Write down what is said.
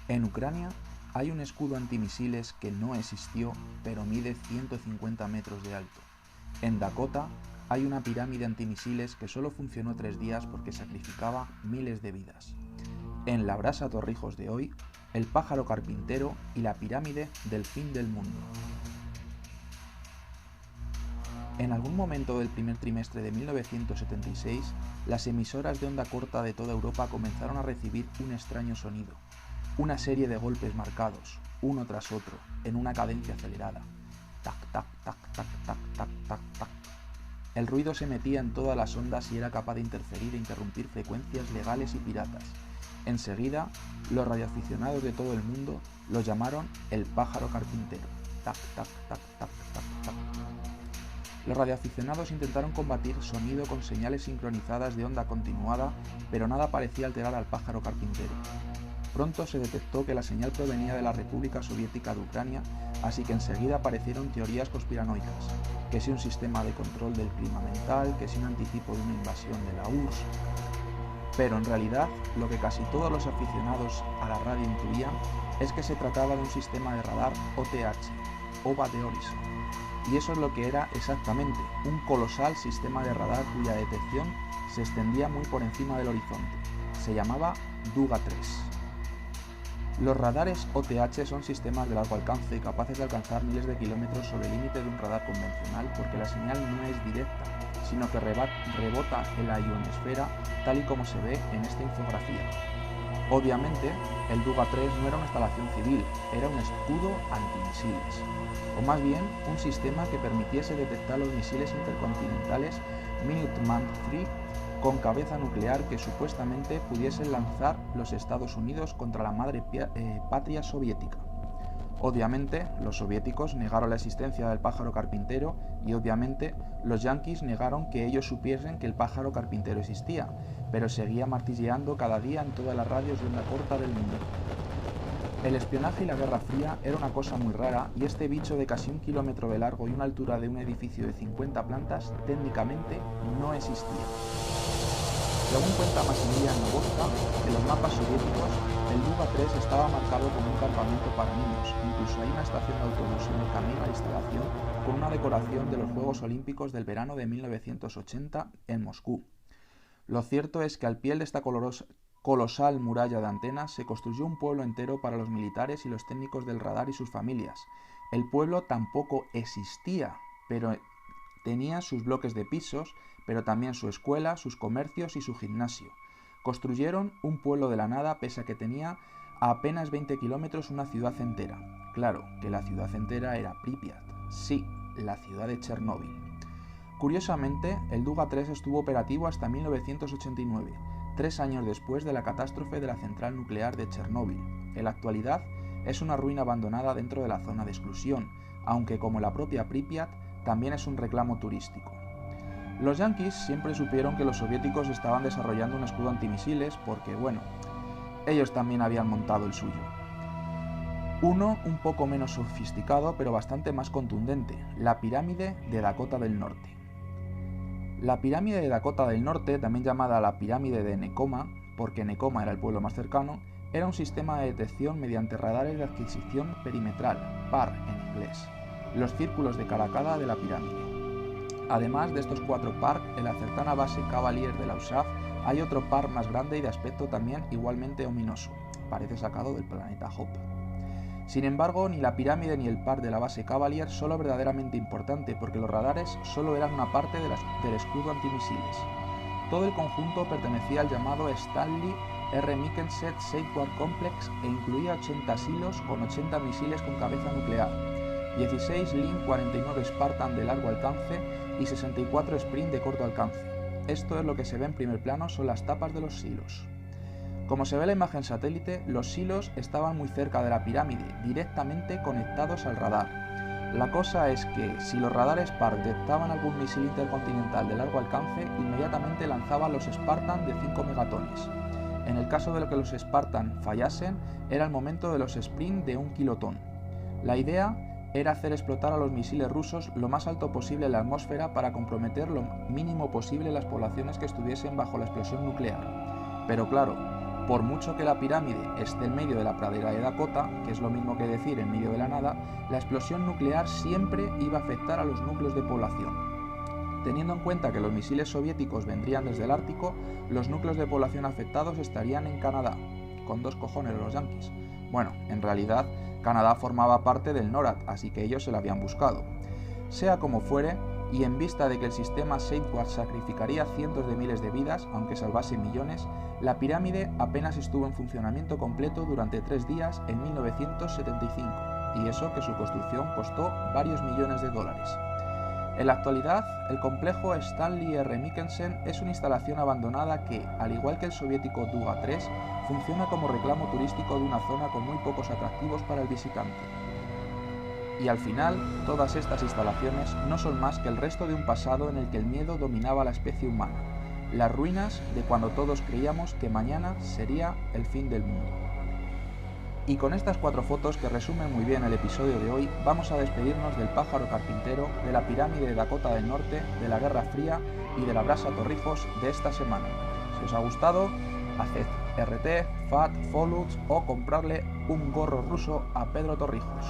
En Ucrania hay un escudo antimisiles que no existió, pero mide 150 metros de alto. En Dakota hay una pirámide antimisiles que solo funcionó 3 días porque sacrificaba miles de vidas. En la Brasa Torrijos de hoy, el pájaro carpintero y la pirámide del fin del mundo. En algún momento del primer trimestre de 1976, las emisoras de onda corta de toda Europa comenzaron a recibir un extraño sonido. Una serie de golpes marcados, uno tras otro, en una cadencia acelerada. Tac, tac, tac, tac, tac, tac, tac, tac. El ruido se metía en todas las ondas y era capaz de interferir e interrumpir frecuencias legales y piratas. Enseguida, los radioaficionados de todo el mundo lo llamaron el pájaro carpintero. Tac, tac, tac, tac, tac, tac. Los radioaficionados intentaron combatir sonido con señales sincronizadas de onda continuada, pero nada parecía alterar al pájaro carpintero. Pronto se detectó que la señal provenía de la República Soviética de Ucrania, así que enseguida aparecieron teorías conspiranoicas, que si un sistema de control del clima mental, que si un anticipo de una invasión de la URSS. Pero en realidad, lo que casi todos los aficionados a la radio intuían es que se trataba de un sistema de radar OTH, Over the Horizon. Y eso es lo que era exactamente, un colosal sistema de radar cuya detección se extendía muy por encima del horizonte. Se llamaba Duga 3. Los radares OTH son sistemas de largo alcance capaces de alcanzar miles de kilómetros sobre el límite de un radar convencional porque la señal no es directa, sino que rebota en la ionosfera tal y como se ve en esta infografía. Obviamente, el Duga 3 no era una instalación civil, era un escudo antimisiles, o más bien un sistema que permitiese detectar los misiles intercontinentales Minuteman III con cabeza nuclear que supuestamente pudiesen lanzar los Estados Unidos contra la madre patria soviética. Obviamente, los soviéticos negaron la existencia del pájaro carpintero y obviamente los yanquis negaron que ellos supiesen que el pájaro carpintero existía, pero seguía martilleando cada día en todas las radios de onda corta del mundo. El espionaje y la Guerra Fría era una cosa muy rara y este bicho de casi 1 kilómetro de largo y una altura de un edificio de 50 plantas técnicamente no existía. Según cuenta Maximilian Novoska, en los mapas soviéticos, el Duga 3 estaba marcado como un campamento para niños, incluso hay una estación de autobús en el camino a la instalación con una decoración de los Juegos Olímpicos del verano de 1980 en Moscú. Lo cierto es que al pie de esta colosal muralla de antenas se construyó un pueblo entero para los militares y los técnicos del radar y sus familias. El pueblo tampoco existía, pero tenía sus bloques de pisos, pero también su escuela, sus comercios y su gimnasio. Construyeron un pueblo de la nada pese a que tenía a apenas 20 kilómetros una ciudad entera. Claro, que la ciudad entera era Pripyat. Sí, la ciudad de Chernóbil. Curiosamente, el Duga 3 estuvo operativo hasta 1989, 3 años después de la catástrofe de la central nuclear de Chernóbil. En la actualidad, es una ruina abandonada dentro de la zona de exclusión, aunque como la propia Pripyat, también es un reclamo turístico. Los yanquis siempre supieron que los soviéticos estaban desarrollando un escudo antimisiles porque, bueno, ellos también habían montado el suyo. Uno un poco menos sofisticado pero bastante más contundente, la pirámide de Dakota del Norte. La pirámide de Dakota del Norte, también llamada la pirámide de Nekoma, porque Nekoma era el pueblo más cercano, era un sistema de detección mediante radares de adquisición perimetral, PAR en inglés, los círculos de Caracada de la pirámide. Además de estos 4 PAR, en la cercana base Cavalier de la USAF hay otro PAR más grande y de aspecto también igualmente ominoso, parece sacado del planeta Hope. Sin embargo, ni la pirámide ni el PAR de la base Cavalier son lo verdaderamente importante porque los radares solo eran una parte del escudo antimisiles. Todo el conjunto pertenecía al llamado Stanley R. Mickenset Safeguard Complex e incluía 80 silos con 80 misiles con cabeza nuclear, 16 Lin 49 Spartan de largo alcance y 64 Sprint de corto alcance. Esto es lo que se ve en primer plano, son las tapas de los silos. Como se ve en la imagen satélite, los silos estaban muy cerca de la pirámide, directamente conectados al radar. La cosa es que, si los radares PAR detectaban algún misil intercontinental de largo alcance, inmediatamente lanzaban los Spartan de 5 megatones. En el caso de que los Spartan fallasen, era el momento de los Sprint de 1 kilotón. La idea era hacer explotar a los misiles rusos lo más alto posible en la atmósfera para comprometer lo mínimo posible las poblaciones que estuviesen bajo la explosión nuclear. Pero claro, Por mucho que la pirámide esté en medio de la pradera de Dakota, que es lo mismo que decir en medio de la nada, la explosión nuclear siempre iba a afectar a los núcleos de población. Teniendo en cuenta que los misiles soviéticos vendrían desde el Ártico, los núcleos de población afectados estarían en Canadá, con 2 cojones los yanquis. Bueno, en realidad, Canadá formaba parte del NORAD, así que ellos se la habían buscado. Sea como fuere, y en vista de que el sistema Safeguard sacrificaría cientos de miles de vidas, aunque salvase millones, la pirámide apenas estuvo en funcionamiento completo durante 3 días en 1975, y eso que su construcción costó varios millones de dólares. En la actualidad, el complejo Stanley R. Michelsen es una instalación abandonada que, al igual que el soviético Duga 3, funciona como reclamo turístico de una zona con muy pocos atractivos para el visitante. Y al final, todas estas instalaciones no son más que el resto de un pasado en el que el miedo dominaba a la especie humana, las ruinas de cuando todos creíamos que mañana sería el fin del mundo. Y con estas 4 fotos que resumen muy bien el episodio de hoy, vamos a despedirnos del pájaro carpintero, de la pirámide de Dakota del Norte, de la Guerra Fría y de la brasa Torrijos de esta semana. Si os ha gustado, haced RT, FAT, Follows o comprarle un gorro ruso a Pedro Torrijos.